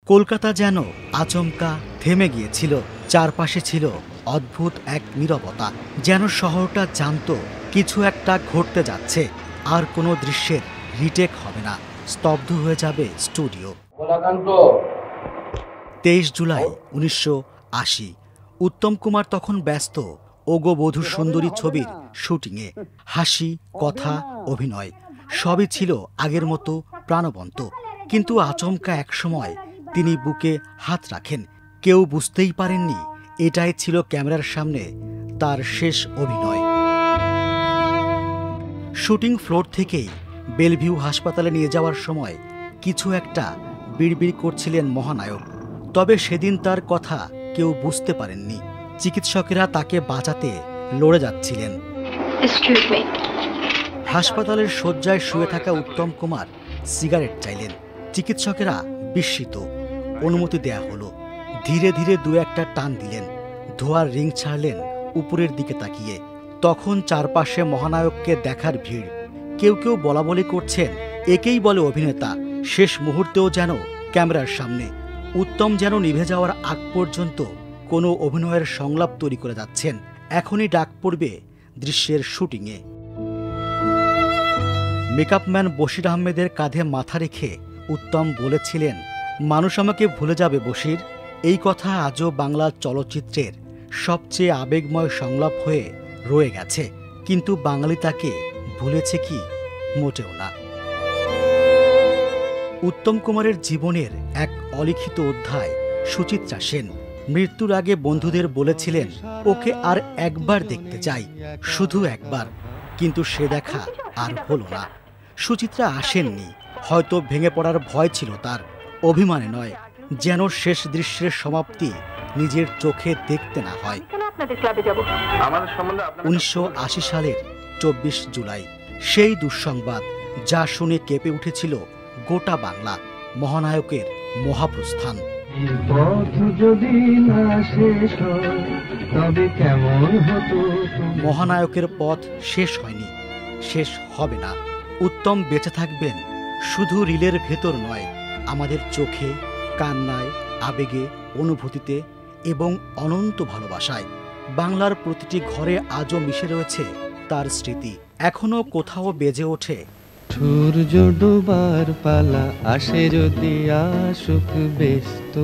কলকাতা যেন আচমকা থেমে গিয়েছিল। চারপাশে ছিল অদ্ভুত এক নীরবতা, যেন শহরটা জানতো কিছু একটা ঘটতে যাচ্ছে। আর কোনো দৃশ্যের রিটেক হবে না, স্তব্ধ হয়ে যাবে স্টুডিও। 23 জুলাই 1980। উত্তম কুমার তখন ব্যস্ত ওগো বধূ সুন্দরী ছবির শুটিংয়ে। হাসি, কথা, অভিনয় সবই ছিল আগের মতো প্রাণবন্ত। কিন্তু আচমকা একসময় তিনি বুকে হাত রাখেন। কেউ বুঝতেই পারেননি এটাই ছিল ক্যামেরার সামনে তার শেষ অভিনয়। শুটিং ফ্লোর থেকেই বেলভিউ হাসপাতালে নিয়ে যাওয়ার সময় কিছু একটা বিড়বিড় করছিলেন মহানায়ক। তবে সেদিন তার কথা কেউ বুঝতে পারেননি। চিকিৎসকেরা তাকে বাঁচাতে লড়ে যাচ্ছিলেন। হাসপাতালের শয্যায় শুয়ে থাকা উত্তম কুমার সিগারেট চাইলেন। চিকিৎসকেরা বিস্মিত। অনুমতি দেয়া হলো। ধীরে ধীরে দু একটা টান দিলেন। ধোঁয়ার রিং ছাড়লেন উপরের দিকে তাকিয়ে। তখন চারপাশে মহানায়ককে দেখার ভিড়। কেউ কেউ বলাবলি করছেন, একেই বলে অভিনেতা। শেষ মুহূর্তেও যেন ক্যামেরার সামনে। উত্তম যেন নিভে যাওয়ার আগ পর্যন্ত কোনো অভিনয়ের সংলাপ তৈরি করে যাচ্ছেন। এখনই ডাক পড়বে দৃশ্যের শুটিংয়ে। মেকআপম্যান বশির আহমেদের কাঁধে মাথা রেখে উত্তম বলেছিলেন, মানুষ আমাকে ভুলে যাবে বশির। এই কথা আজও বাংলা চলচ্চিত্রের সবচেয়ে আবেগময় সংলাপ হয়ে রয়ে গেছে। কিন্তু বাঙালি তাকে ভুলেছে কি? মোটেও না। উত্তম কুমারের জীবনের এক অলিখিত অধ্যায় সুচিত্রা সেন। মৃত্যুর আগে বন্ধুদের বলেছিলেন, ওকে আর একবার দেখতে চাই, শুধু একবার। কিন্তু সে দেখা আর হলো না। সুচিত্রা আসেননি। হয়তো ভেঙে পড়ার ভয় ছিল তার, অভিমানে নয়, যেন শেষ দৃশ্যের সমাপ্তি নিজের চোখে দেখতে না হয়। 1980 সালের 24 জুলাই সেই দুঃসংবাদ, যা শুনে কেঁপে উঠেছিল গোটা বাংলা। মহানায়কের মহাপ্রস্থান। মহানায়কের পথ শেষ হয়নি, শেষ হবে না। উত্তম বেঁচে থাকবেন শুধু রিলের ভেতর নয়, আমাদের চোখে, কান্নায়, আবেগে, অনুভূতিতে এবং অনন্ত ভালোবাসায়। বাংলার প্রতিটি ঘরে আজও মিশে রয়েছে তার স্মৃতি। এখনো কোথাও বেজে ওঠে, সূর্য ডোবার পালা আসে যদি আসুক ব্যস্ত।